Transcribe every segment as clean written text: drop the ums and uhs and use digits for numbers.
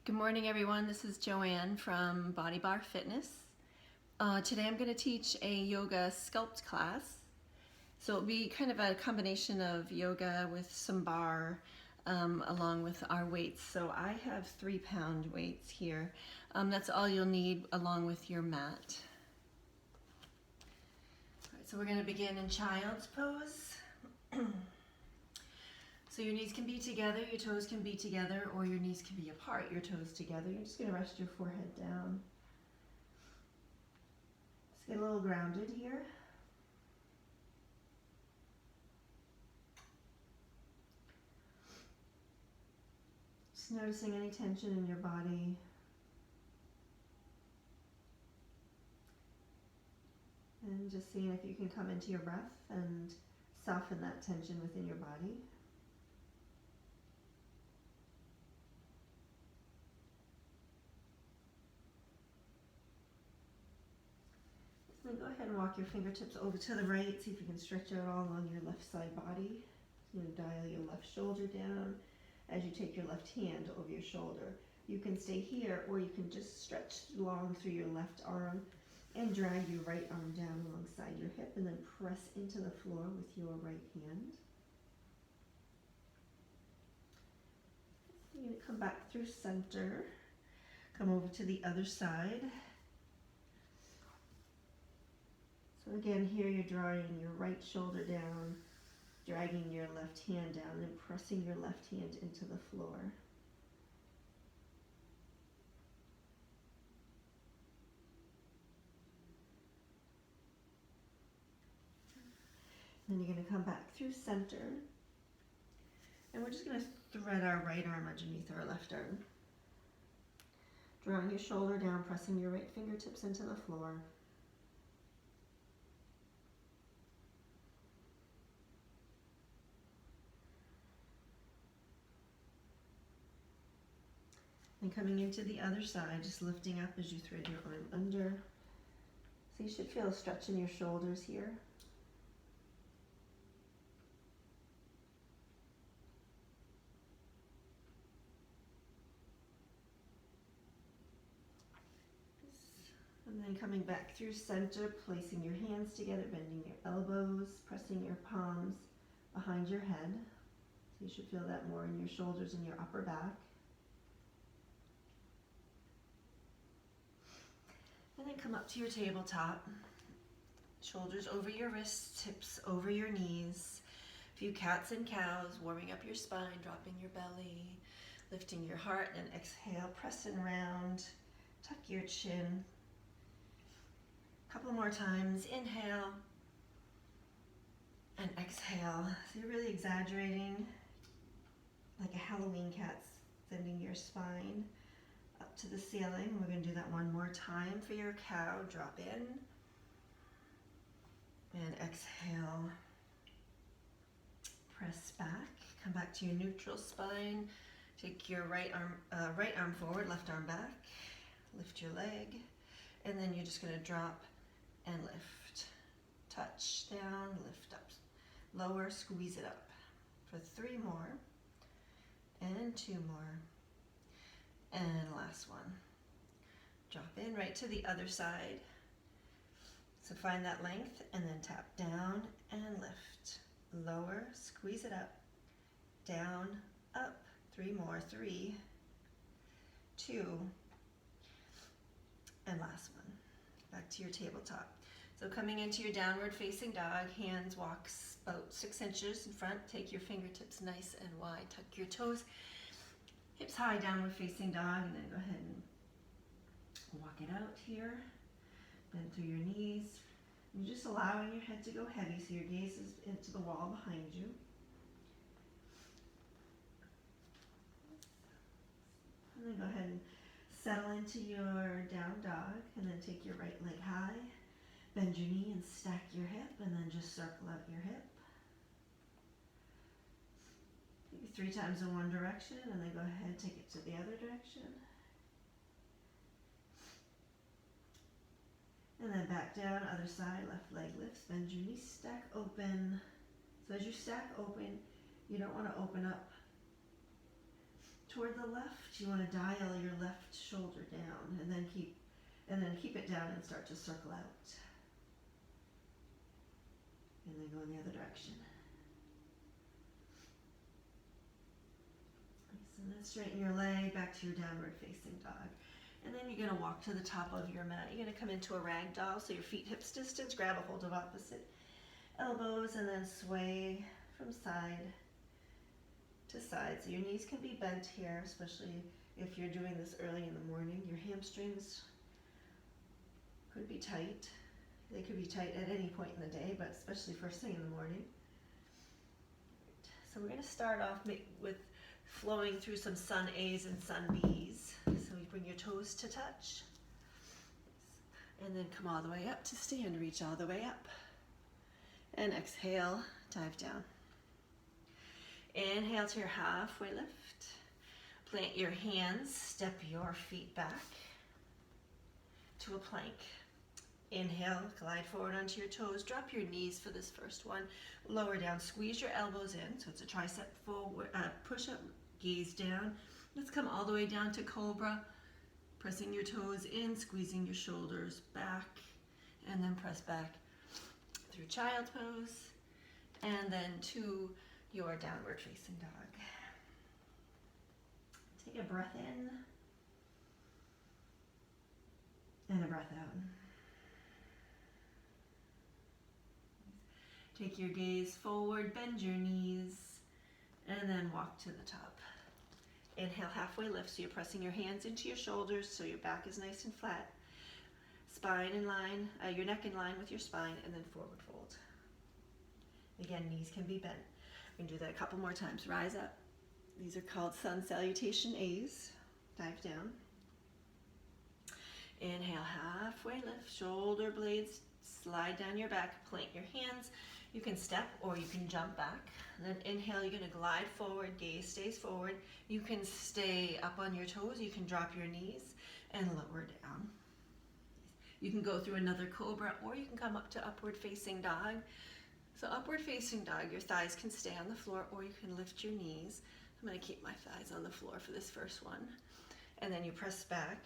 Good morning, everyone. This is Joanne from Body Bar Fitness. Today I'm going to teach a yoga sculpt class. So it'll be kind of a combination of yoga with some bar along with our weights. So I have 3-pound weights here. That's all you'll need along with your mat. All right, so we're going to begin in child's pose. So your knees can be together, your toes can be together, or your knees can be apart, your toes together. You're just going to rest your forehead down. Just get a little grounded here. Just noticing any tension in your body. And just seeing if you can come into your breath and soften that tension within your body. Then go ahead and walk your fingertips over to the right. See if you can stretch out all along your left side body. You know, dial your left shoulder down as you take your left hand over your shoulder. You can stay here, or you can just stretch long through your left arm and drag your right arm down alongside your hip and then press into the floor with your right hand. You're going to come back through center. Come over to the other side. So again, here you're drawing your right shoulder down, dragging your left hand down, and pressing your left hand into the floor. Then you're going to come back through center, and we're just going to thread our right arm underneath our left arm. Drawing your shoulder down, pressing your right fingertips into the floor. And coming into the other side, just lifting up as you thread your arm under. So you should feel a stretch in your shoulders here. And then coming back through center, placing your hands together, bending your elbows, pressing your palms behind your head. So you should feel that more in your shoulders and your upper back. And then come up to your tabletop. Shoulders over your wrists, hips over your knees. A few cats and cows, warming up your spine, dropping your belly, lifting your heart, and exhale, pressing round, tuck your chin. A couple more times, inhale and exhale. So you're really exaggerating, like a Halloween cat, sending your spine up to the ceiling. We're going to do that one more time for your cow. Drop in and exhale. Press back. Come back to your neutral spine. Take your right arm forward, left arm back. Lift your leg, and then you're just going to drop and lift. Touch down, lift up, lower, squeeze it up. For 3 more, and 2 more. And last one. Drop in right to the other side. So find that length and then tap down and lift. Lower, squeeze it up. Down, up. 3 more. 3, 2, and last one. Back to your tabletop. So coming into your downward facing dog, hands walks about 6 inches in front. Take your fingertips nice and wide. Tuck your toes. Hips high, downward facing dog, and then go ahead and walk it out here. Bend through your knees. And you're just allowing your head to go heavy so your gaze is into the wall behind you. And then go ahead and settle into your down dog, and then take your right leg high. Bend your knee and stack your hip, and then just circle out your hip. 3 times in one direction, and then go ahead and take it to the other direction. And then back down, other side, left leg lifts, bend your knees, stack open. So as you stack open, you don't want to open up toward the left, you want to dial your left shoulder down, and then keep it down and start to circle out. And then go in the other direction. Nice, and then straighten your leg back to your downward facing dog. And then you're going to walk to the top of your mat. You're going to come into a rag doll, so your feet hips distance, grab a hold of opposite elbows, and then sway from side to side. So your knees can be bent here, especially if you're doing this early in the morning. Your hamstrings could be tight. They could be tight at any point in the day, but especially first thing in the morning. So we're going to start off with flowing through some sun A's and sun B's. So you bring your toes to touch. And then come all the way up to stand. Reach all the way up. And exhale, dive down. Inhale to your halfway lift. Plant your hands, step your feet back to a plank. Inhale, glide forward onto your toes. Drop your knees for this first one. Lower down, squeeze your elbows in. So it's a tricep forward, push up, gaze down. Let's come all the way down to cobra. Pressing your toes in, squeezing your shoulders back, and then press back through child pose, and then to your downward facing dog. Take a breath in, and a breath out. Take your gaze forward, bend your knees, and then walk to the top. Inhale, halfway lift, so you're pressing your hands into your shoulders so your back is nice and flat. Spine in line, your neck in line with your spine, and then forward fold. Again, knees can be bent. We can do that a couple more times. Rise up. These are called sun salutation A's. Dive down. Inhale, halfway lift, shoulder blades slide down your back, plant your hands. You can step or you can jump back. And then inhale, you're going to glide forward, gaze stays forward. You can stay up on your toes, you can drop your knees and lower down. You can go through another cobra, or you can come up to upward facing dog. So upward facing dog, your thighs can stay on the floor, or you can lift your knees. I'm going to keep my thighs on the floor for this first one. And then you press back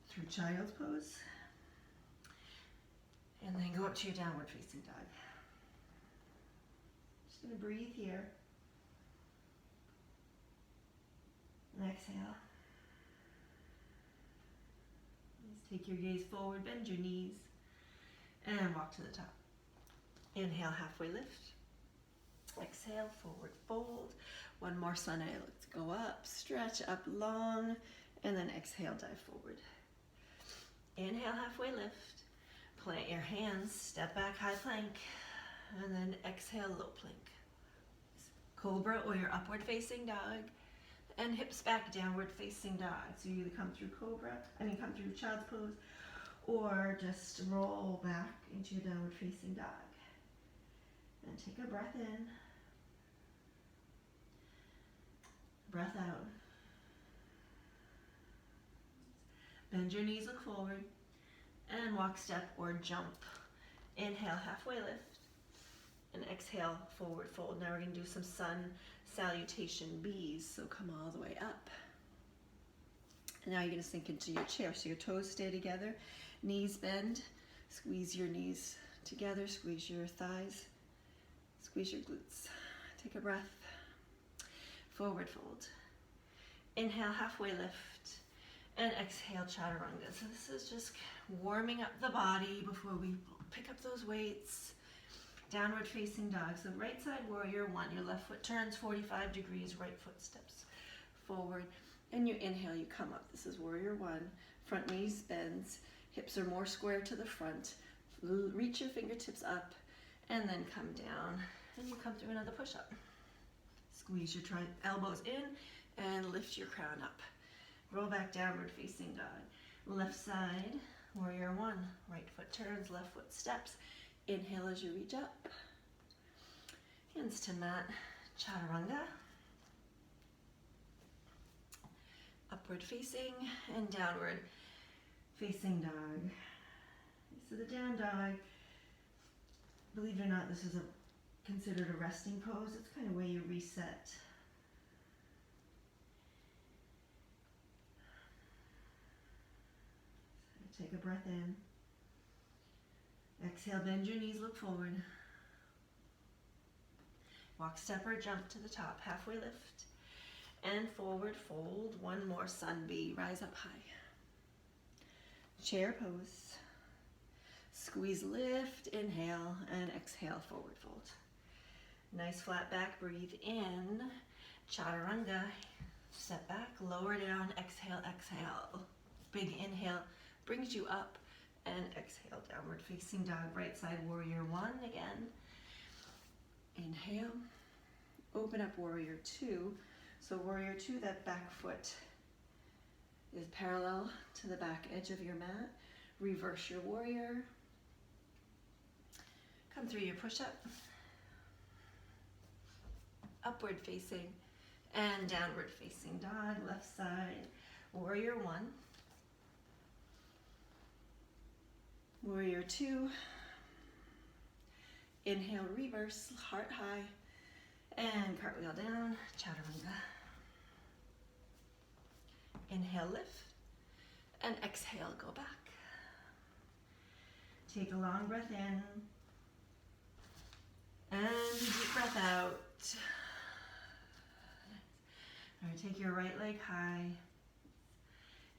through child's pose. And then go up to your downward facing dog. Just going to breathe here. And exhale. Just take your gaze forward, bend your knees, and walk to the top. Inhale, halfway lift. Exhale, forward fold. One more sun A. Let's go up, stretch up long, and then exhale, dive forward. Inhale, halfway lift. Plant your hands, step back, high plank, and then exhale, low plank. Cobra or your upward facing dog, and hips back, downward facing dog. So you either come through come through child's pose, or just roll back into your downward facing dog. And take a breath in, breath out. Bend your knees, look forward, and walk, step, or jump. Inhale, halfway lift, and exhale, forward fold. Now we're going to do some sun salutation bees, so come all the way up. And now you're going to sink into your chair, so your toes stay together, knees bend, squeeze your knees together, squeeze your thighs, squeeze your glutes. Take a breath, forward fold. Inhale, halfway lift, and exhale, chaturanga. So this is just warming up the body before we pick up those weights. Downward facing dog. So right side warrior one. Your left foot turns 45 degrees, right foot steps forward. And you inhale, you come up. This is warrior one. Front knees bends, hips are more square to the front. Reach your fingertips up and then come down. And you come through another push-up. Squeeze your elbows in and lift your crown up. Roll back, downward facing dog. Left side, warrior one. Right foot turns, left foot steps. Inhale as you reach up. Hands to mat, chaturanga. Upward facing and downward facing dog. So the down dog, believe it or not, this is considered a resting pose. It's kind of where you reset. Take a breath in. Exhale, bend your knees, look forward. Walk, step, or jump to the top, halfway lift. And forward fold, one more sun bee, rise up high. Chair pose. Squeeze, lift, inhale, and exhale, forward fold. Nice flat back, breathe in. Chaturanga, step back, lower down, exhale, exhale. Big inhale brings you up, and exhale, downward facing dog, right side, warrior one again. Inhale, open up warrior two. So warrior two, that back foot is parallel to the back edge of your mat. Reverse your warrior. Come through your push-up. Upward facing and downward facing dog, left side, warrior one. Warrior two. Inhale, reverse, heart high, and cartwheel down, chaturanga. Inhale, lift, and exhale, go back. Take a long breath in, and a deep breath out. All right, take your right leg high,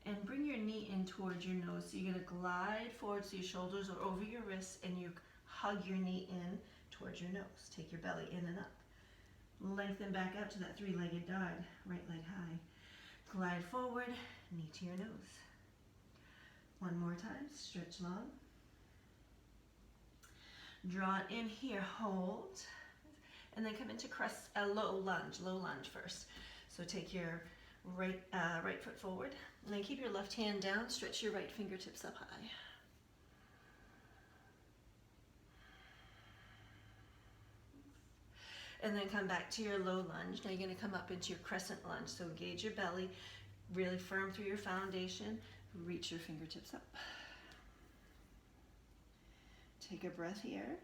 and bring your knee in towards your nose. So you're gonna glide forward so your shoulders are over your wrists, and you hug your knee in towards your nose. Take your belly in and up. Lengthen back out to that three-legged dog, right leg high. Glide forward, knee to your nose. One more time, stretch long. Draw it in here, hold, and then come into low lunge first. So take your right foot forward, and then keep your left hand down, stretch your right fingertips up high. And then come back to your low lunge. Now you're going to come up into your crescent lunge. So engage your belly, really firm through your foundation. Reach your fingertips up. Take a breath here.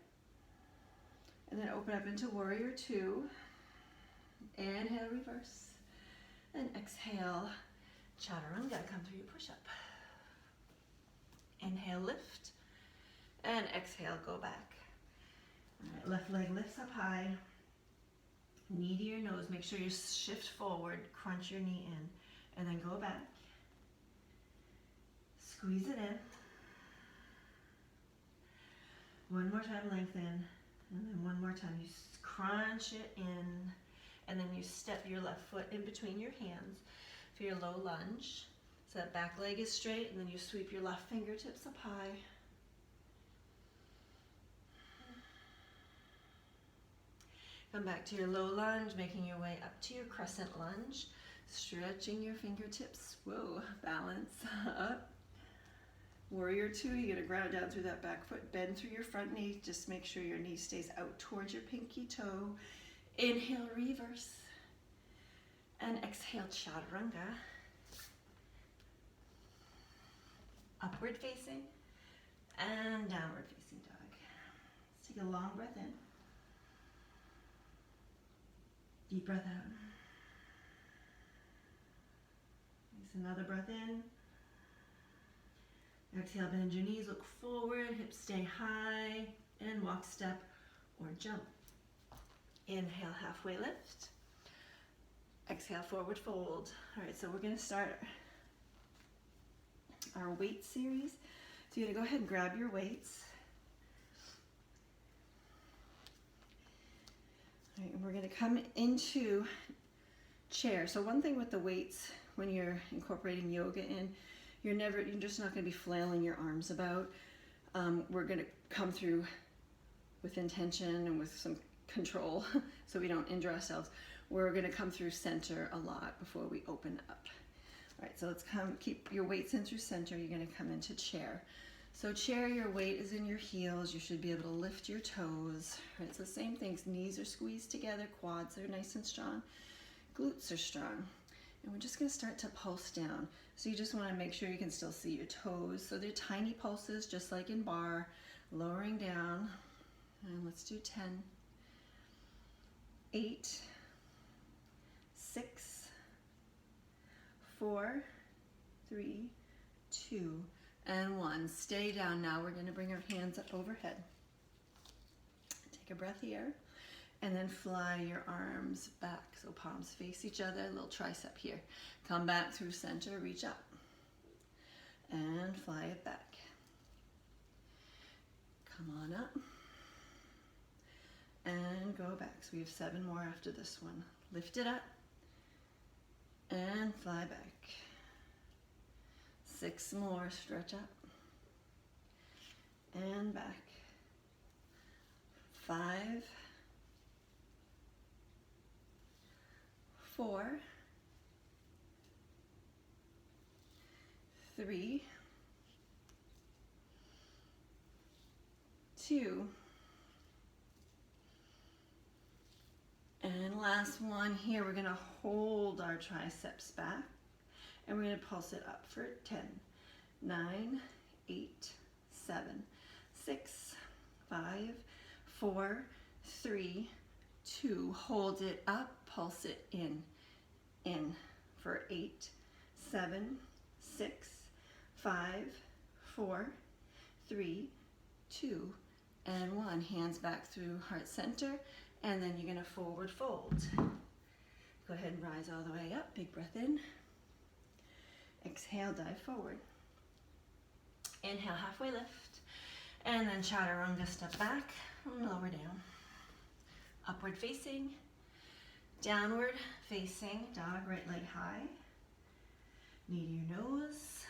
And then open up into warrior two. Inhale, reverse. And exhale, chaturanga. Come through your push-up. Inhale, lift. And exhale, go back. All right, left leg lifts up high. Knee to your nose, make sure you shift forward, crunch your knee in, and then go back. Squeeze it in. One more time, lengthen, and then one more time, you crunch it in, and then you step your left foot in between your hands for your low lunge. So that back leg is straight, and then you sweep your left fingertips up high. Come back to your low lunge, making your way up to your crescent lunge, stretching your fingertips, whoa, balance, up. Warrior two, you're gonna ground down through that back foot, bend through your front knee, just make sure your knee stays out towards your pinky toe. Inhale, reverse, and exhale, chaturanga. Upward facing, and downward facing dog. Let's take a long breath in. Deep breath out. Nice, another breath in. Exhale, bend your knees, look forward, hips stay high, and walk, step, or jump. Inhale, halfway lift. Exhale, forward fold. All right, so we're gonna start our weight series. So you're gonna go ahead and grab your weights. All right, and we're gonna come into chair. So one thing with the weights, when you're incorporating yoga in, you're just not gonna be flailing your arms about. We're gonna come through with intention and with some control so we don't injure ourselves. We're gonna come through center a lot before we open up. All right, so let's keep your weights in through center. You're gonna come into chair. So chair, your weight is in your heels. You should be able to lift your toes. All right, so same things, knees are squeezed together, quads are nice and strong, glutes are strong. And we're just gonna start to pulse down. So you just wanna make sure you can still see your toes. So they're tiny pulses, just like in bar, lowering down. And let's do 10, 8, 6, 4, 3, 2, and 1. Stay down now. We're going to bring our hands up overhead. Take a breath here, and then fly your arms back. So palms face each other, little tricep here. Come back through center, reach up, and fly it back. Come on up, and go back. So we have 7 more after this one. Lift it up, and fly back. 6 more, stretch up, and back. 5, 4, 3, 2, and last one here. We're going to hold our triceps back, and we're going to pulse it up for 10, 9, 8, 7, 6, 5, 4, 3, 2. Hold it up, pulse it in for 8, 7, 6, 5, 4, 3, 2, and 1. Hands back through heart center, and then you're going to forward fold. Go ahead and rise all the way up. Big breath in. Exhale, dive forward. Inhale, halfway lift, and then chaturanga, step back and lower down. Upward facing, downward facing dog, right leg high, knee to your nose,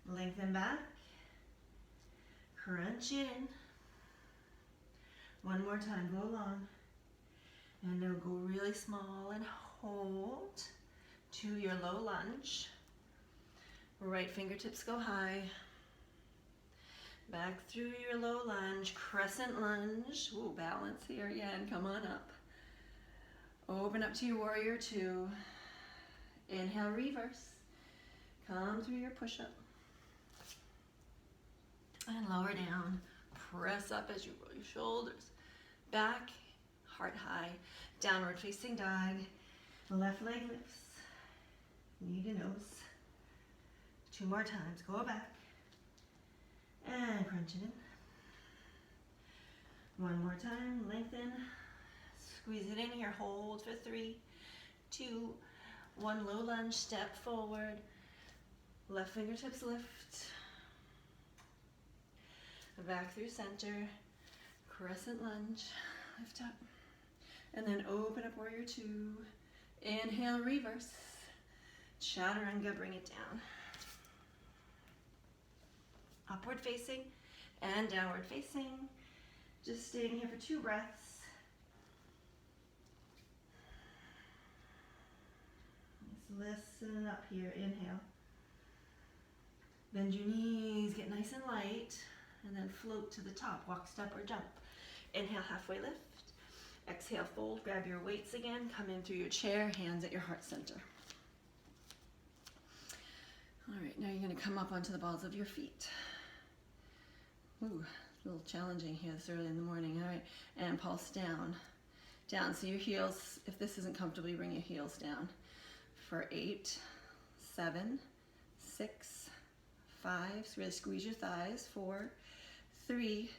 lengthen back, crunch in. One more time, go long, and now go really small and hold to your low lunge. Right fingertips go high. Back through your low lunge, crescent lunge. Ooh, balance here again, come on up. Open up to your warrior 2. Inhale, reverse. Come through your push-up. And lower down. Press up as you roll your shoulders back, heart high. Downward facing dog. Left leg lifts. Knee to nose. 2 more times. Go back. And crunch it in. 1 more time. Lengthen. Squeeze it in here. Hold for 3, 2, 1. Low lunge. Step forward. Left fingertips lift. Back through center. Crescent lunge. Lift up. And then open up warrior 2. Inhale, reverse. Chaturanga, bring it down. Upward facing and downward facing. Just staying here for 2 breaths. Let's listen up here. Inhale. Bend your knees, get nice and light, and then float to the top. Walk, step, or jump. Inhale, halfway lift. Exhale, fold. Grab your weights again. Come in through your chair, hands at your heart center. All right, now you're going to come up onto the balls of your feet. Ooh, a little challenging here this early in the morning. All right, and pulse down. Down, so your heels, if this isn't comfortable, you bring your heels down. For 8, 7, 6, 5, so really squeeze your thighs. 4, 3,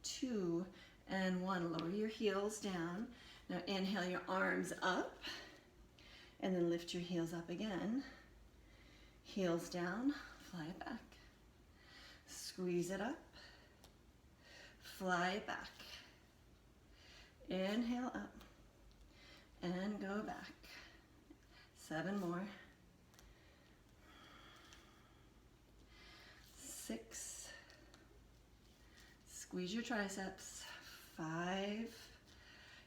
2, and 1. Lower your heels down. Now inhale your arms up, and then lift your heels up again. Heels down, fly it back. Squeeze it up, fly it back. Inhale up, and go back. 7 more. 6. Squeeze your triceps. 5.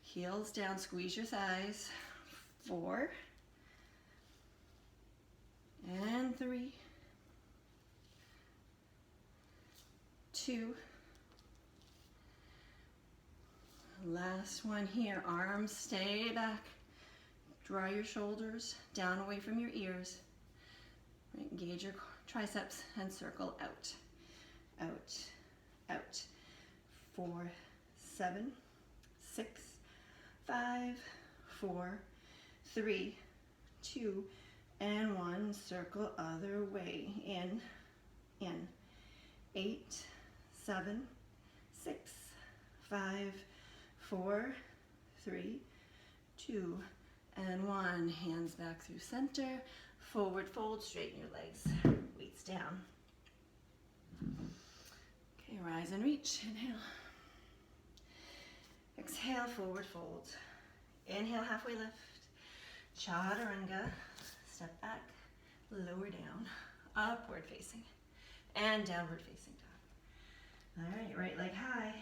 Heels down, squeeze your thighs. 4. And 3. 2. Last one here. Arms stay back. Draw your shoulders down away from your ears. Engage your triceps and circle out. Out. Out. 4, 7, 6, 5, 4, 3, 2, and 1. Circle other way. In, in. 8, 7, 6, 5, 4, 3, 2, and 1. Hands back through center. Forward fold, straighten your legs. Weights down. Okay, rise and reach. Inhale. Exhale, forward fold. Inhale, halfway lift. Chaturanga. Step back, lower down, upward facing, and downward facing dog. All right, right leg high.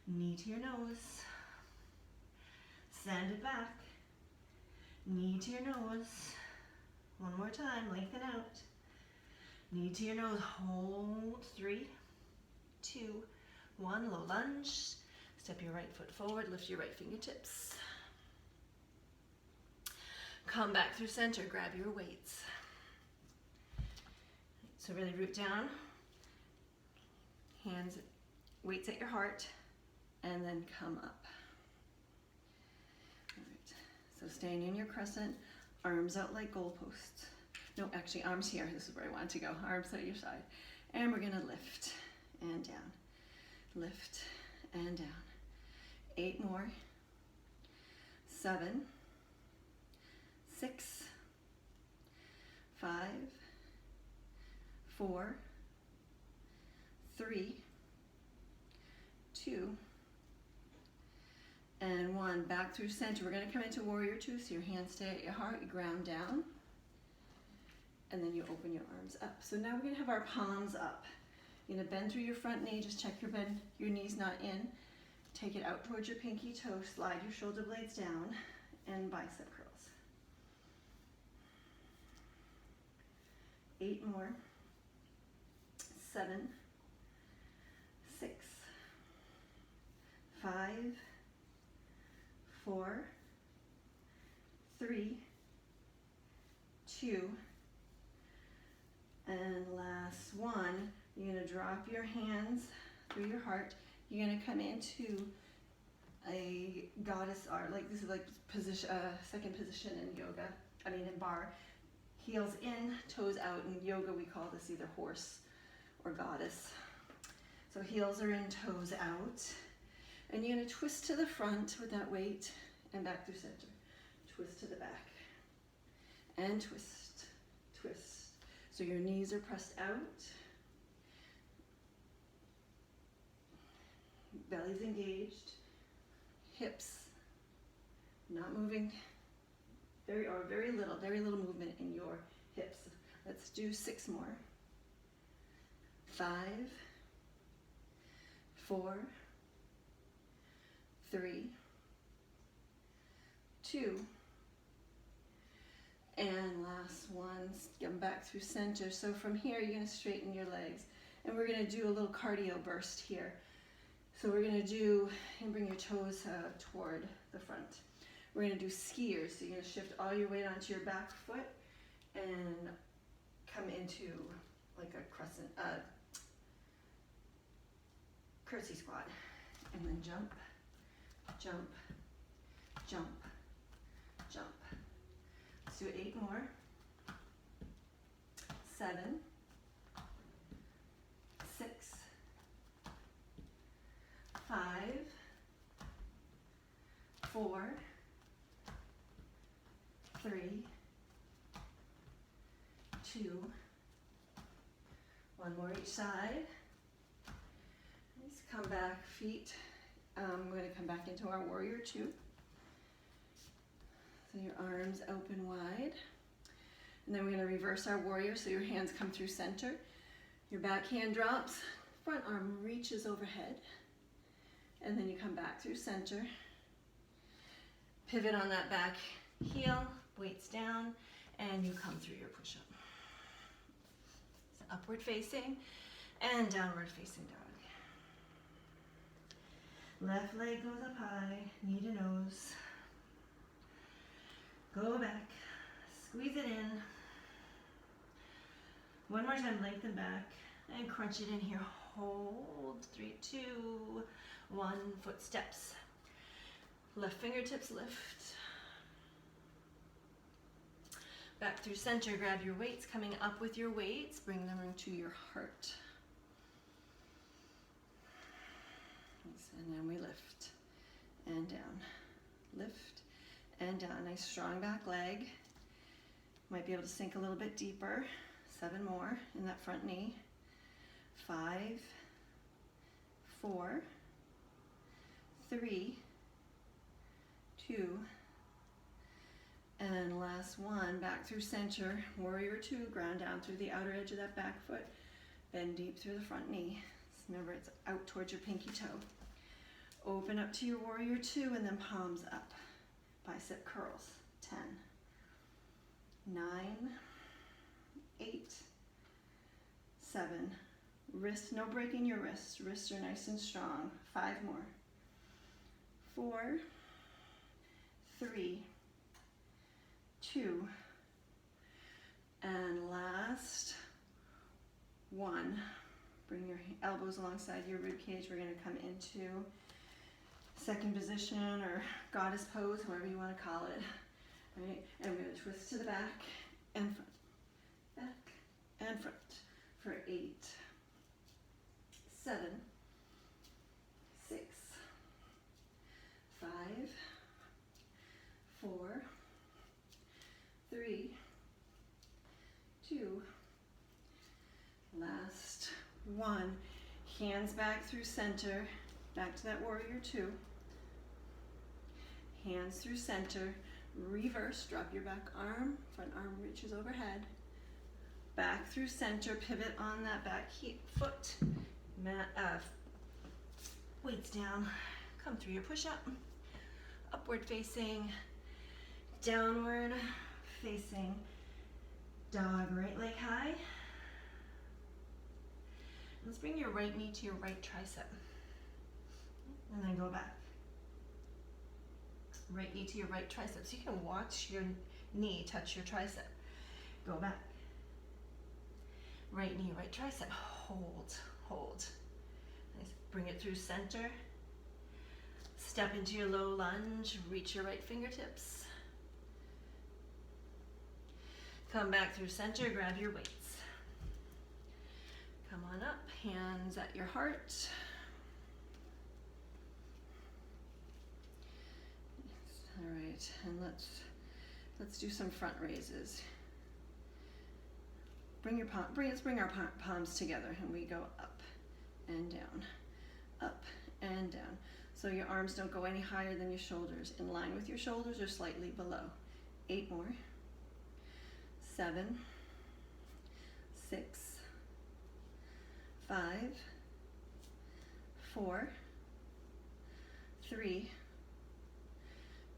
Knee to your nose. Send it back. Knee to your nose. One more time, lengthen out. Knee to your nose, hold. 3, 2, 1, low lunge. Step your right foot forward, lift your right fingertips. Come back through center, grab your weights. So really root down, hands, weights at your heart, and then come up. All right. So staying in your crescent, arms out like goalposts. No, actually arms here, this is where I want to go. Arms at your side. And we're gonna lift and down. Lift and down. 8 more. 7, 6, 5, 4, 3, 2, and 1. Back through center. We're going to come into warrior 2, so your hands stay at your heart, you ground down, and then you open your arms up. So now we're going to have our palms up. You're going to bend through your front knee, just check your knee's not in. Take it out towards your pinky toe, slide your shoulder blades down, and bicep curls. 8 more. 7, 6, 5, 4, 3, 2, and last one. You're going to drop your hands through your heart. You're going to come into a goddess art, like this is like position, second position in yoga, in bar. Heels in, toes out. In yoga we call this either horse or goddess. So heels are in, toes out. And you're going to twist to the front with that weight and back through center. Twist to the back. And twist, twist. So your knees are pressed out. Belly's engaged. Hips not moving. Very little movement in your hips. Let's do 6 more. 5, 4, 3, 2, and last one. Come back through center. So from here, you're going to straighten your legs, and we're going to do a little cardio burst here. So we're going to do, and bring your toes toward the front. We're going to do skiers. So you're going to shift all your weight onto your back foot and come into like a crescent, curtsy squat. And then jump, jump, jump, jump. Let's do 8 more. 7, 6, 5, 4, 3, 2, 1 more each side. Let's come back, feet. We're going to come back into our warrior 2. So your arms open wide. And then we're going to reverse our warrior, so your hands come through center. Your back hand drops, front arm reaches overhead. And then you come back through center. Pivot on that back heel, weights down, and you come through your push-up. So upward facing and downward facing dog. Left leg goes up high, knee to nose. Go back, squeeze it in. One more time, lengthen back and crunch it in here. Hold, 3, 2, 1, foot steps. Left fingertips lift. Back through center, grab your weights, coming up with your weights, bring them into your heart. And then we lift and down, lift and down. Nice strong back leg. Might be able to sink a little bit deeper. 7 more in that front knee. 5, 4, 3, 2, and last one, back through center, warrior 2, ground down through the outer edge of that back foot, bend deep through the front knee. Remember, it's out towards your pinky toe. Open up to your warrior 2 and then palms up. Bicep curls. 10, 9, 8, 7, wrist, no breaking your wrists. Wrists are nice and strong. 5 more. 4, 3, 2, and last 1. Bring your elbows alongside your rib cage. We're going to come into second position or goddess pose, however you want to call it. Right? And we're going to twist to the back and front, back and front for 8, 7, 6, 5, 4, 3, 2, last 1. Hands back through center, back to that warrior 2. Hands through center, reverse, drop your back arm, front arm reaches overhead. Back through center, pivot on that back foot. Weights down, come through your push-up. Upward facing, downward facing dog, right leg high. Let's bring your right knee to your right tricep. And then go back. Right knee to your right tricep. So you can watch your knee touch your tricep. Go back. Right knee, right tricep. Hold, hold. Nice. Bring it through center. Step into your low lunge. Reach your right fingertips. Come back through center. Grab your weights. Come on up. Hands at your heart. All right, and let's do some front raises. Let's bring our palms together, and we go up and down, up and down. So your arms don't go any higher than your shoulders, in line with your shoulders or slightly below. 8 more. 7, 6, 5, 4, 3,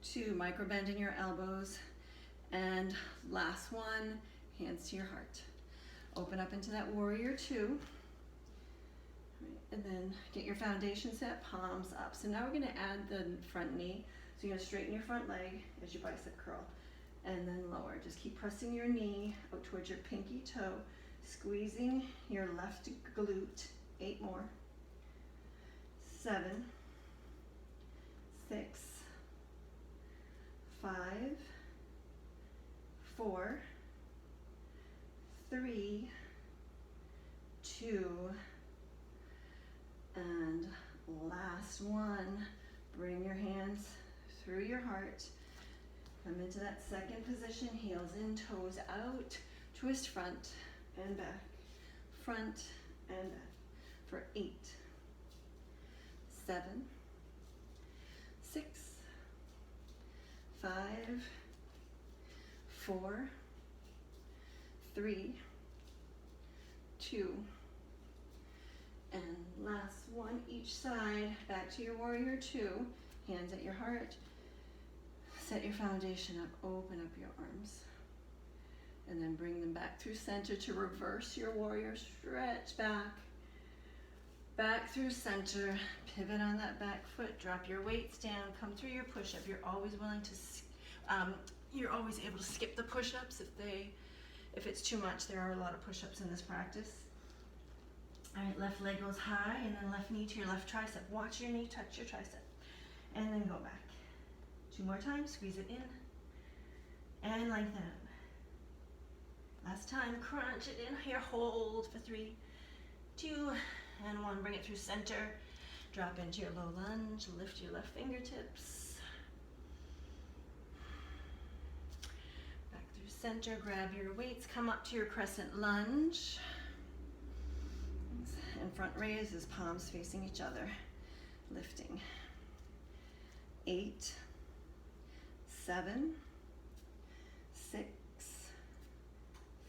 2, micro bend in your elbows, and last one, hands to your heart. Open up into that warrior 2, right, and then get your foundation set, palms up. So now we're going to add the front knee. So you're going to straighten your front leg as your bicep curl, and then lower. Just keep pressing your knee out towards your pinky toe, squeezing your left glute. 8 more. 7, 6, 5, 4, 3, 2, and last one. Bring your hands through your heart. Come into that second position, heels in, toes out. Twist front and back, front and back for 8, 7, 6, 5, 4, 3, 2, and last one each side. Back to your warrior 2, hands at your heart. Set your foundation up, open up your arms, and then bring them back through center to reverse your warrior. Stretch back, back through center, pivot on that back foot, drop your weights down, come through your push-up. You're always willing to, you're always able to skip the push-ups if it's too much. There are a lot of push-ups in this practice. All right, left leg goes high, and then left knee to your left tricep. Watch your knee touch your tricep, and then go back. 2 more times, squeeze it in, and lengthen up. last time. Crunch it in here. Hold for 3, 2, and 1. Bring it through center. Drop into your low lunge. Lift your left fingertips. Back through center. Grab your weights. Come up to your crescent lunge. And front raise is palms facing each other. Lifting. 8, 7, 6,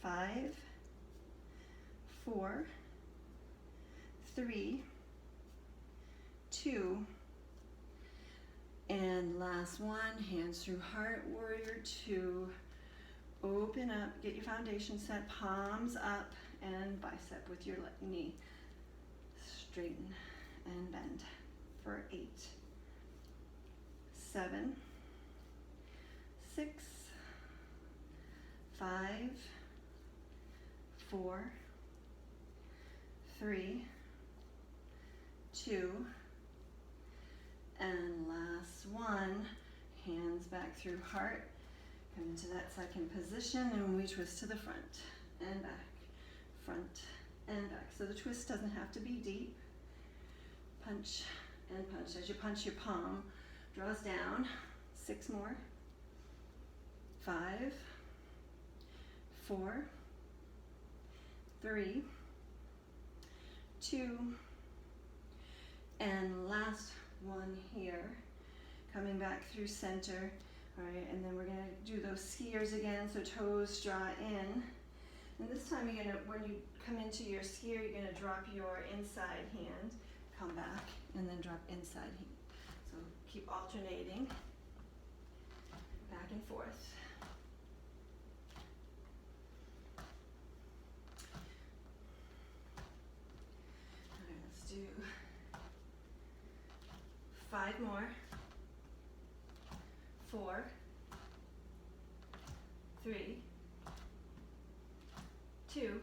5, 4, 3, 2, and last one, hands through heart, warrior 2. Open up, get your foundation set, palms up, and bicep with your knee. Straighten and bend for 8, 7, 6, 5, 4, 3, 2, and last one, hands back through heart. Come into that second position and we twist to the front and back, front and back. So the twist doesn't have to be deep. Punch and punch. As you punch, your palm draws down. 6 more. 5, 4, 3, 2, and last one here. Coming back through center. All right, and then we're going to do those skiers again. So toes draw in. And this time you're going to, when you come into your skier, you're going to drop your inside hand, come back, and then drop inside hand. So keep alternating back and forth. All right, let's do 5 more. 4, 3, 2,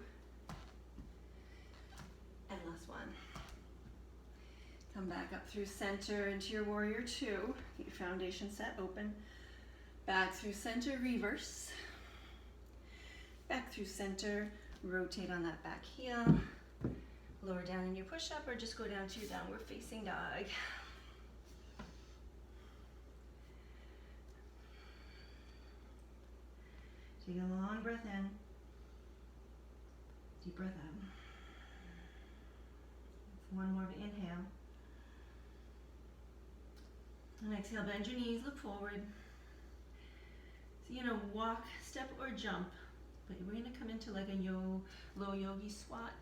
and last one. Come back up through center into your warrior 2. Get your foundation set, open. Back through center, reverse. Back through center, rotate on that back heel. Lower down in your push-up or just go down to your downward facing dog. Take a long breath in. Deep breath out. One more to inhale. And exhale, bend your knees, look forward. So you're going to walk, step, or jump. But we're going to come into like a low yogi squat.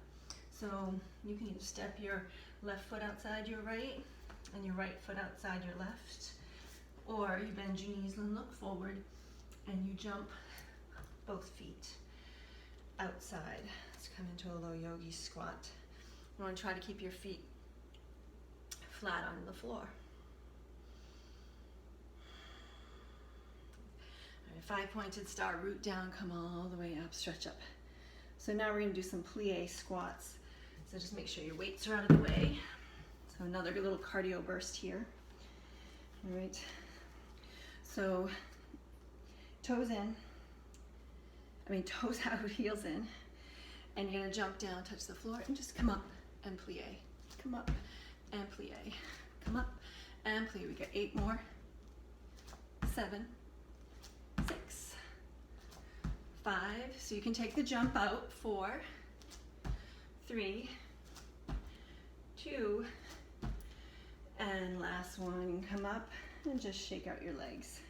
So you can either step your left foot outside your right and your right foot outside your left. Or you bend your knees and look forward and you jump both feet outside. Let's come into a low yogi squat. You want to try to keep your feet flat on the floor. All right, 5-pointed star, root down, come all the way up, stretch up. So now we're going to do some plie squats. So just make sure your weights are out of the way. So another little cardio burst here. All right. So toes in. Toes out, heels in. And you're gonna jump down, touch the floor, and just come up and plie. Come up and plie. Come up and plie. We got 8 more. 7, 6, 5. So you can take the jump out. 4, 3, 2, and last one. Come up and just shake out your legs.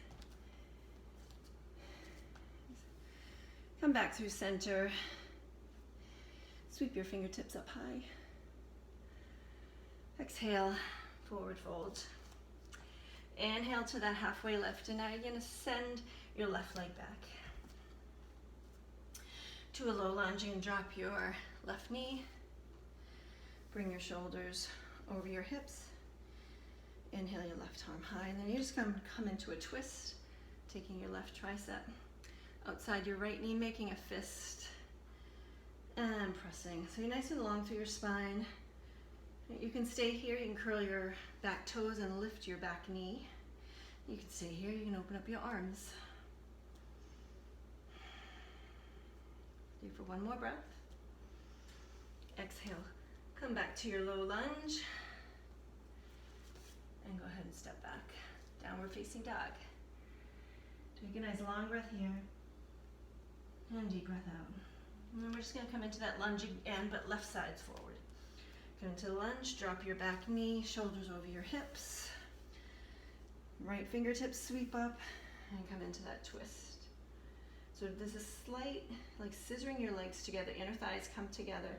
Come back through center. Sweep your fingertips up high. Exhale, forward fold. Inhale to that halfway lift, and now you're going to send your left leg back to a low lunge and drop your left knee. Bring your shoulders over your hips. Inhale your left arm high, and then you just come into a twist, taking your left tricep outside your right knee, making a fist, and pressing. So you're nice and long through your spine. You can stay here, you can curl your back toes and lift your back knee. You can stay here, you can open up your arms. Do for one more breath. Exhale, come back to your low lunge. And go ahead and step back. Downward facing dog. Take a nice long breath here. And deep breath out. And then we're just going to come into that lunge again, but left side's forward. Come into the lunge, drop your back knee, shoulders over your hips. Right fingertips sweep up and come into that twist. So this is slight, like scissoring your legs together, inner thighs come together.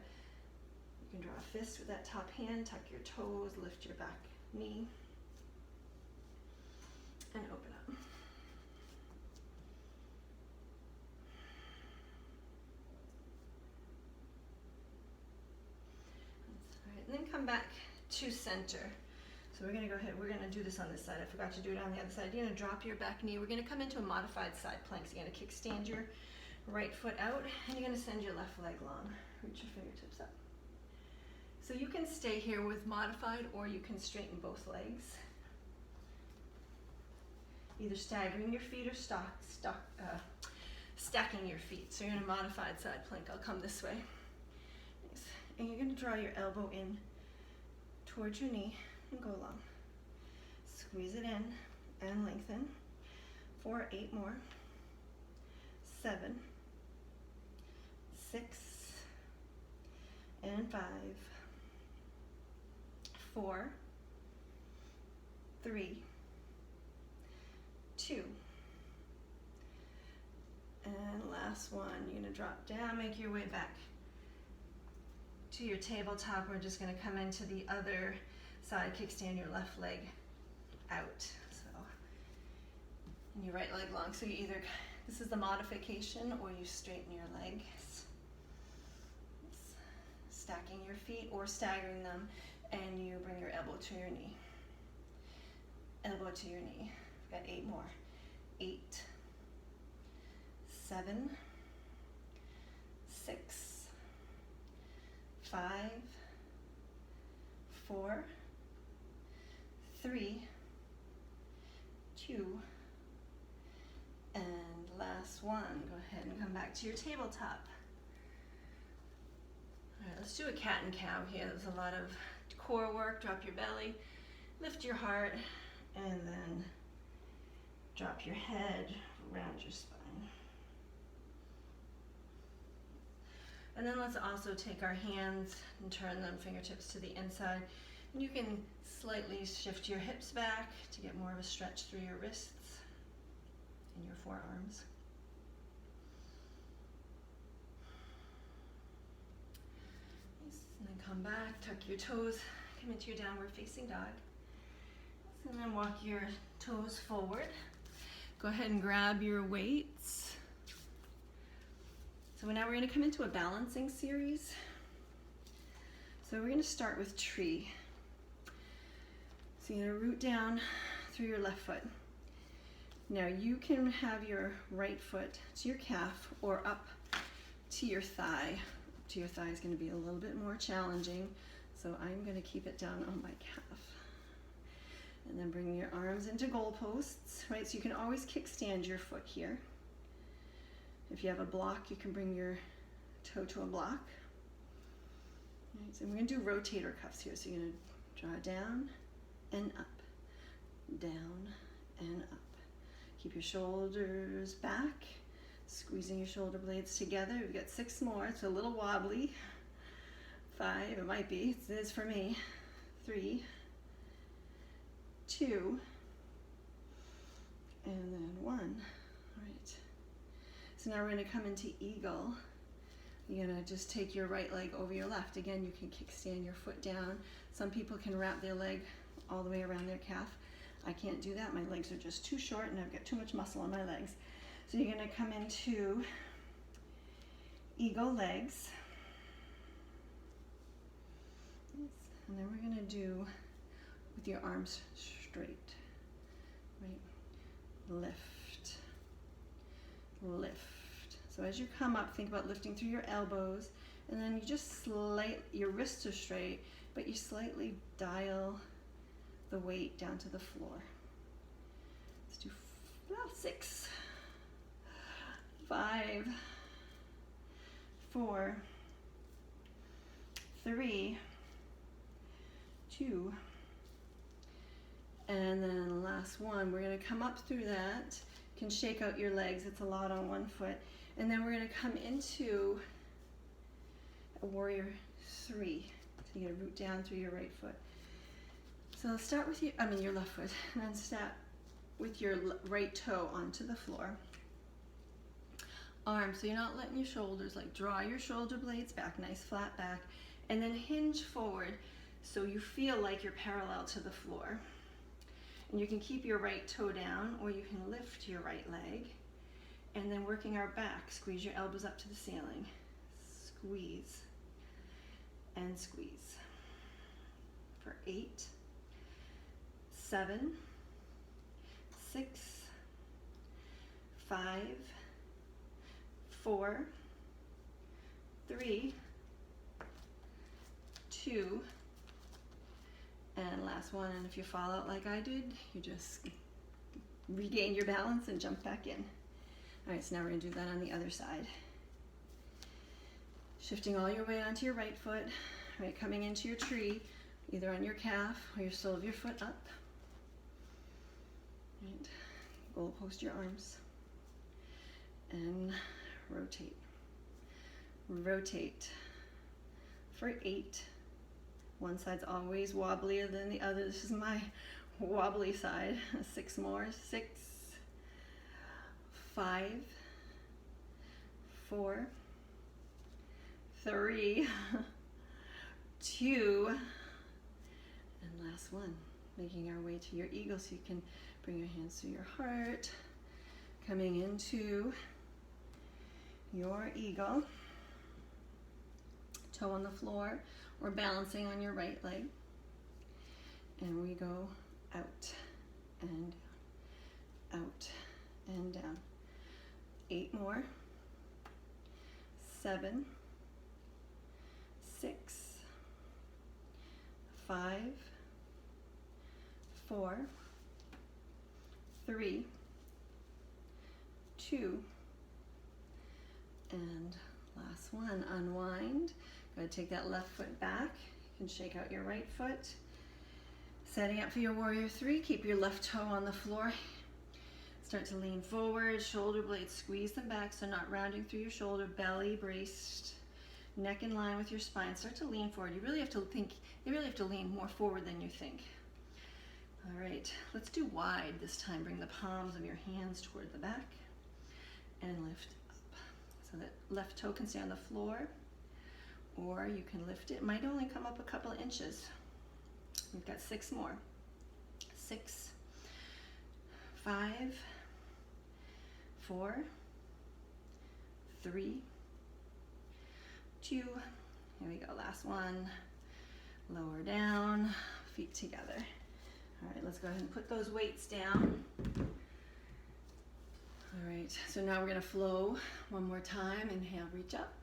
You can draw a fist with that top hand, tuck your toes, lift your back knee, and open up. All right, and then come back to center. So we're going to go ahead, we're going to do this on this side. I forgot to do it on the other side. You're going to drop your back knee. We're going to come into a modified side plank. So you're going to kickstand your right foot out, and you're going to send your left leg long. Reach your fingertips up. So you can stay here with modified, or you can straighten both legs. Either staggering your feet or stacking your feet. So you're in a modified side plank. I'll come this way. Nice. And you're going to draw your elbow in towards your knee and go long. Squeeze it in and lengthen. 4, 8 more. 7, 6, and 5, 4, 3, 2, and last one. You're going to drop down, make your way back to your tabletop. We're just going to come into the other side, kickstand your left leg out. So, and your right leg long. So you either, this is the modification, or you straighten your legs. Stacking your feet or staggering them, and you bring your elbow to your knee. Elbow to your knee. We've got 8 more. 8, 7, 6, 5, 4, 3, 2, and last one. Go ahead and come back to your tabletop. All right, let's do a cat and cow here. There's a lot of core work. Drop your belly, lift your heart, and then drop your head around your spine. And then let's also take our hands and turn them fingertips to the inside. And you can slightly shift your hips back to get more of a stretch through your wrists and your forearms. And then come back, tuck your toes, come into your downward facing dog. And then walk your toes forward. Go ahead and grab your weights. So now we're going to come into a balancing series. So we're going to start with tree. So you're going to root down through your left foot. Now you can have your right foot to your calf or up to your thigh. Up to your thigh is going to be a little bit more challenging. So I'm going to keep it down on my calf. And then bring your arms into goalposts, right? So you can always kickstand your foot here. If you have a block, you can bring your toe to a block. Right, so we're going to do rotator cuffs here. So you're going to draw down and up, down and up. Keep your shoulders back, squeezing your shoulder blades together. We've got 6 more. It's a little wobbly. 5, it might be. It is for me. 3, 2, and then 1. All right. So now we're going to come into eagle. You're going to just take your right leg over your left. Again, you can kickstand your foot down. Some people can wrap their leg all the way around their calf. I can't do that. My legs are just too short and I've got too much muscle on my legs. So you're going to come into eagle legs. And then we're going to do with your arms straight. Right? Lift. Lift. So as you come up, think about lifting through your elbows, and then you just your wrists are straight, but you slightly dial the weight down to the floor. Let's do 6, 5, 4, 3, 2, and then last one. We're going to come up through that. You can shake out your legs. It's a lot on one foot. And then we're going to come into a warrior 3. So you're going to root down through your right foot. So start with your left foot, and then step with your right toe onto the floor. Arms, so you're not letting your shoulders, like draw your shoulder blades back, nice flat back, and then hinge forward so you feel like you're parallel to the floor. And you can keep your right toe down, or you can lift your right leg. And then working our back, squeeze your elbows up to the ceiling. Squeeze and squeeze. For 8, 7, 6, 5, 4, 3, 2, and last one. And if you fall out like I did, you just regain your balance and jump back in. All right, so now we're going to do that on the other side. Shifting all your weight onto your right foot, right, coming into your tree, either on your calf or your sole of your foot up. Right, goal post your arms. And rotate. Rotate for 8. One side's always wobblier than the other. This is my wobbly side. 6 more. 6, 5, 4, 3, 2, and last one. Making our way to your eagle, so you can bring your hands to your heart. Coming into your eagle. Toe on the floor, or balancing on your right leg. And we go out and out and down. 8 more. 7, 6, 5, 4, 3, 2, and last one. Unwind. Go ahead, take that left foot back. You can shake out your right foot. Setting up for your warrior 3. Keep your left toe on the floor. Start to lean forward, shoulder blades, squeeze them back so not rounding through your shoulder, belly braced, neck in line with your spine. Start to lean forward. You really have to lean more forward than you think. All right, let's do wide this time. Bring the palms of your hands toward the back and lift up. So that left toe can stay on the floor, or you can lift it. It might only come up a couple of inches. We've got 6 more. 6, 5, 4, 3, 2, here we go, last one. Lower down, feet together. All right, let's go ahead and put those weights down. All right, so now we're gonna flow one more time. Inhale, reach up.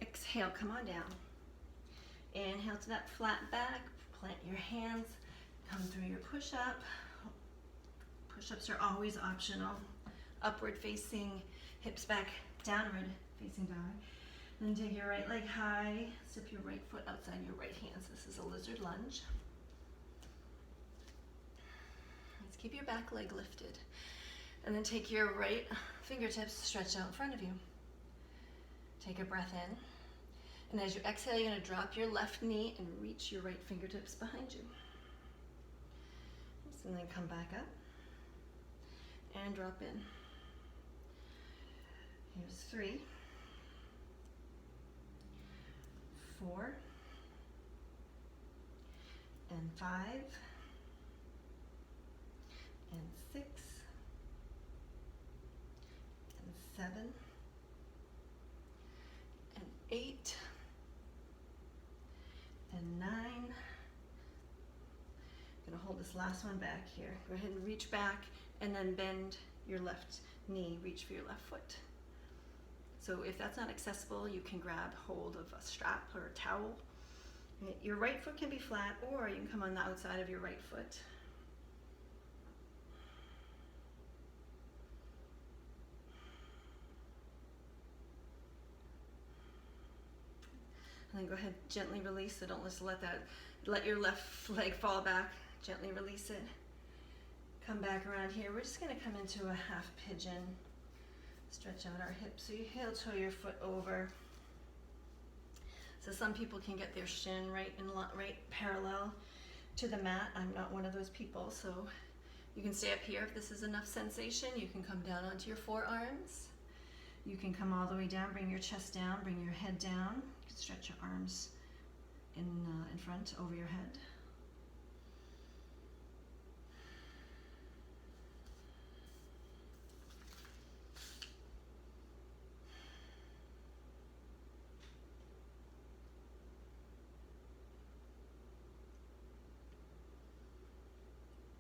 Exhale, come on down. Inhale to that flat back, plant your hands, come through your push-up. Push-ups are always optional. Upward facing, hips back, downward facing dog. And then take your right leg high, step your right foot outside your right hand. So this is a lizard lunge. Let's keep your back leg lifted. And then take your right fingertips stretched out in front of you. Take a breath in. And as you exhale, you're going to drop your left knee and reach your right fingertips behind you. And then come back up and drop in. Here's 3, 4, and 5, and 6, and 7, and 8, and 9. I'm going to hold this last one back here. Go ahead and reach back and then bend your left knee, reach for your left foot. So if that's not accessible, you can grab hold of a strap or a towel. Your right foot can be flat, or you can come on the outside of your right foot. And then go ahead, gently release. So don't just let your left leg fall back. Gently release it. Come back around here. We're just gonna come into a half pigeon. Stretch out our hips. So you heel toe your foot over. So some people can get their shin right parallel to the mat. I'm not one of those people, so you can stay up here if this is enough sensation. You can come down onto your forearms. You can come all the way down, bring your chest down, bring your head down. You can stretch your arms in front over your head.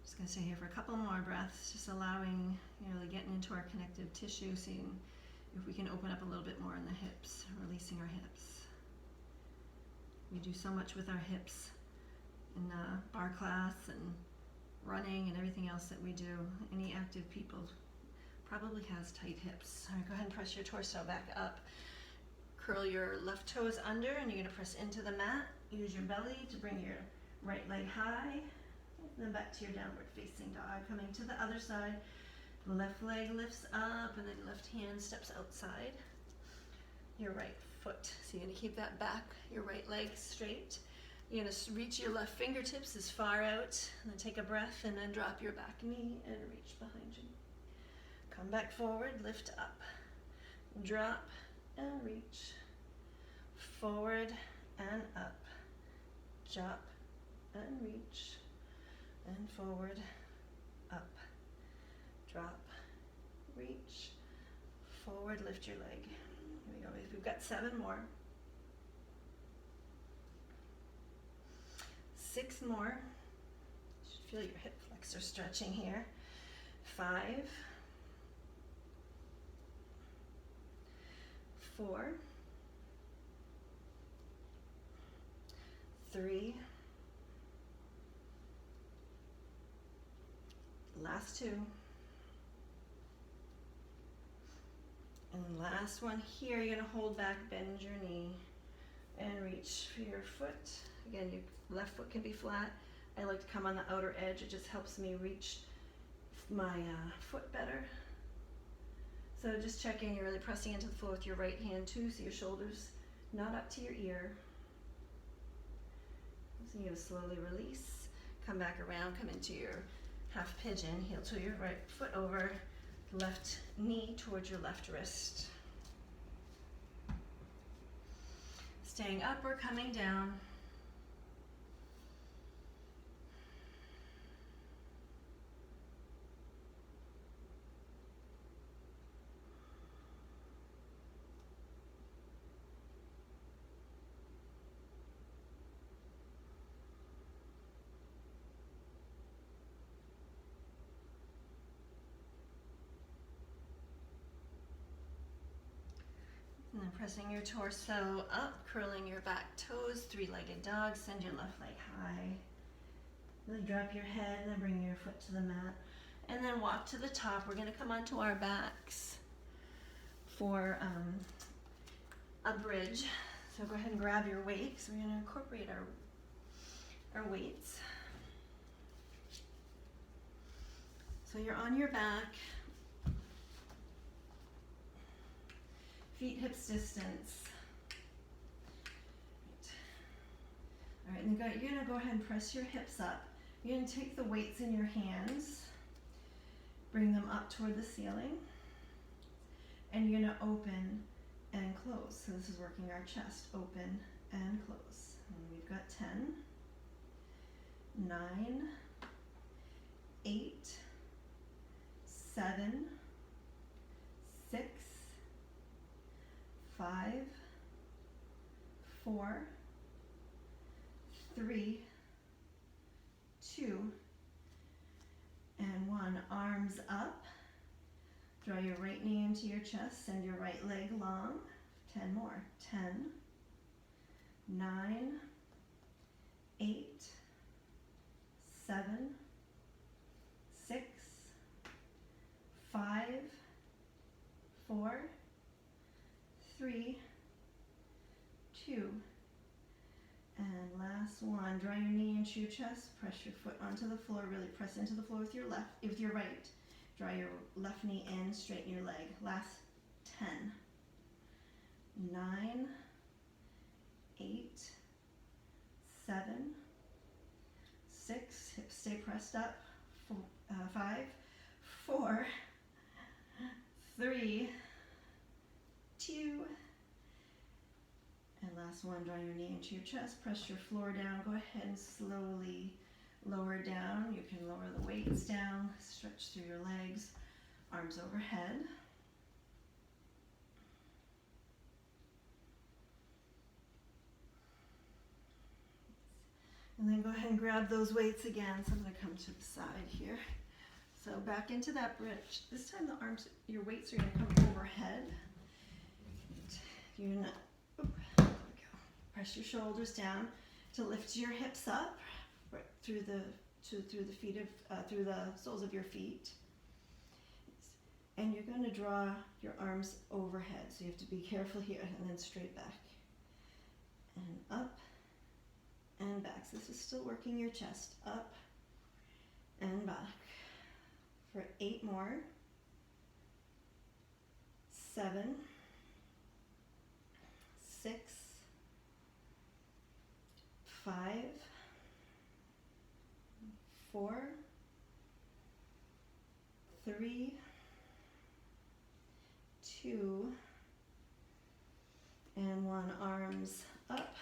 Just going to stay here for a couple more breaths, just allowing, really getting into our connective tissue, seeing if we can open up a little bit more in the hips, releasing our hips. We do so much with our hips in bar class and running and everything else that we do. Any active people probably has tight hips. All right, go ahead and press your torso back up. Curl your left toes under and you're going to press into the mat. Use your belly to bring your right leg high. And then back to your downward facing dog. Coming to the other side. Left leg lifts up and then left hand steps outside your right foot. So you're going to keep that back, your right leg straight. You're going to reach your left fingertips as far out and then take a breath and then drop your back knee and reach behind you. Come back forward, lift up, drop and reach. Forward and up, drop and reach. And forward, up, drop, reach, forward, lift your leg. Here we go. We've got 7 more. 6 more. You should feel your hip flexor stretching here. 5, 4, 3, last 2. And last one here, you're gonna hold back, bend your knee, and reach for your foot. Again, your left foot can be flat. I like to come on the outer edge. It just helps me reach my foot better. So just checking, you're really pressing into the floor with your right hand too, so your shoulders not up to your ear. So you're gonna slowly release, come back around, come into your half pigeon, heel to your right foot over, left knee towards your left wrist. Staying up or coming down. And then pressing your torso up, curling your back toes, 3-legged dog, send your left leg high. Really drop your head and then bring your foot to the mat. And then walk to the top. We're gonna come onto our backs for a bridge. So go ahead and grab your weights. We're gonna incorporate our weights. So you're on your back. Feet hips distance. All right, and you're gonna go ahead and press your hips up. You're gonna take the weights in your hands, bring them up toward the ceiling, and you're gonna open and close. So this is working our chest, open and close. And we've got 10, 9, 8, 7, 6, 5, 4, 3, 2, and 1. Arms up. Draw your right knee into your chest. Send your right leg long. 10 more. 10, 9, 8, 7, 6, 5, 4, 3, 2, And last one, draw your knee into your chest, press your foot onto the floor, really press into the floor with your right. Draw your left knee in, straighten your leg. Last 10, 9, 8, 7, 6, hips stay pressed up, 5, 4, 3, 2, and last one, draw your knee into your chest, press your floor down, go ahead and slowly lower down. You can lower the weights down, stretch through your legs, arms overhead. And then go ahead and grab those weights again. So I'm going to come to the side here. So back into that bridge. This time the arms, your weights are going to come overhead. You're gonna, there we go. Press your shoulders down to lift your hips up through the through the soles of your feet. And you're going to draw your arms overhead. So you have to be careful here, and then straight back and up and back. So this is still working your chest, up and back. For 8 more. 7, 6, 5, 4, 3, 2, and 1. Arms up,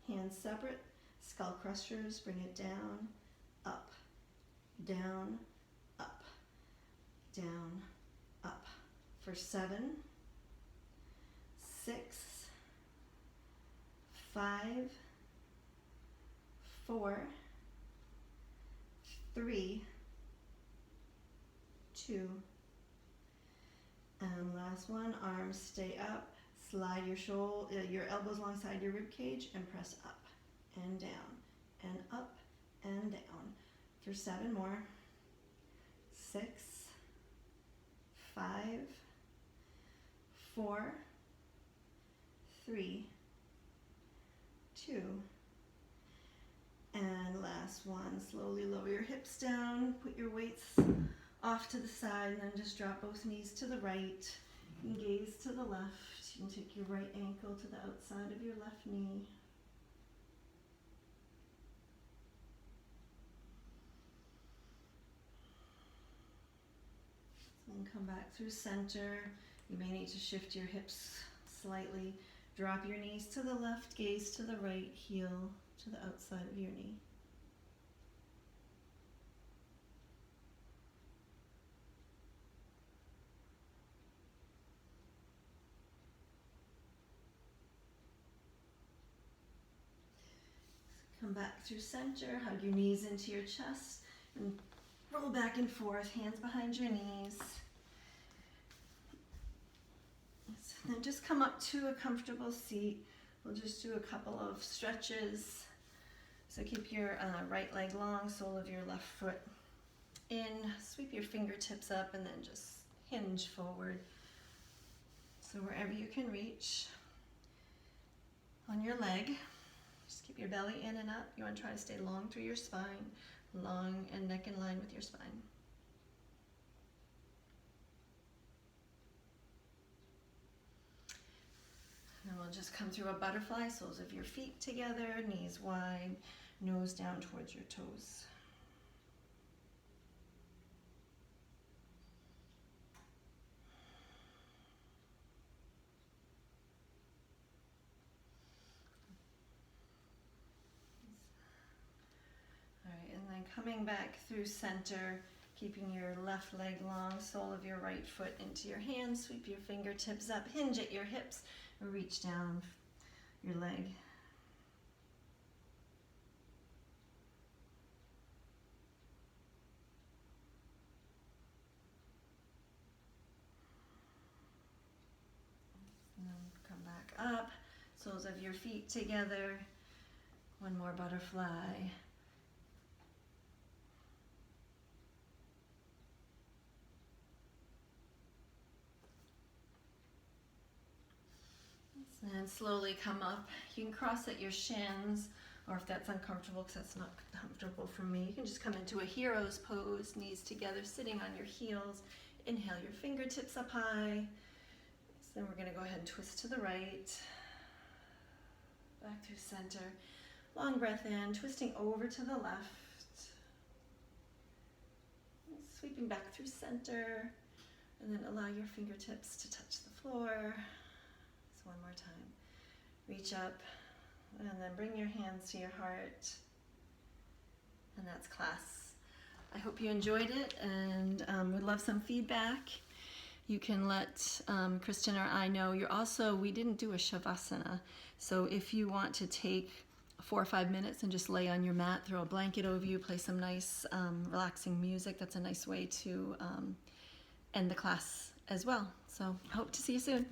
hands separate, skull crushers, bring it down, up, down, up, down, up. For 7, 6, 5, 4, 3, 2, and last one, arms stay up, slide your elbows alongside your rib cage and press up and down and up and down. For 7 more. 6, 5, 4, 3, 2, and last one. Slowly lower your hips down, put your weights off to the side, and then just drop both knees to the right and gaze to the left. You can take your right ankle to the outside of your left knee. And come back through center. You may need to shift your hips slightly. Drop your knees to the left, gaze to the right, heel to the outside of your knee. Come back through center, hug your knees into your chest, and roll back and forth, hands behind your knees. Then just come up to a comfortable seat. We'll just do a couple of stretches. So keep your right leg long, sole of your left foot in. Sweep your fingertips up and then just hinge forward. So wherever you can reach on your leg. Just keep your belly in and up. You want to try to stay long through your spine, long and neck in line with your spine. And we'll just come through a butterfly, soles of your feet together, knees wide, nose down towards your toes. All right, and then coming back through center, keeping your left leg long, sole of your right foot into your hands, sweep your fingertips up, hinge at your hips, and reach down your leg. And then come back up, soles of your feet together, one more butterfly. And slowly come up. You can cross at your shins, or if that's uncomfortable, because that's not comfortable for me, you can just come into a hero's pose, knees together, sitting on your heels. Inhale your fingertips up high. So then we're going to go ahead and twist to the right, back through center. Long breath in, twisting over to the left, sweeping back through center, and then allow your fingertips to touch the floor. So one more time. Reach up, and then bring your hands to your heart. And that's class. I hope you enjoyed it, and would love some feedback. You can let Kristen or I know. We didn't do a Shavasana, so if you want to take 4 or 5 minutes and just lay on your mat, throw a blanket over you, play some nice relaxing music, that's a nice way to end the class as well. So hope to see you soon.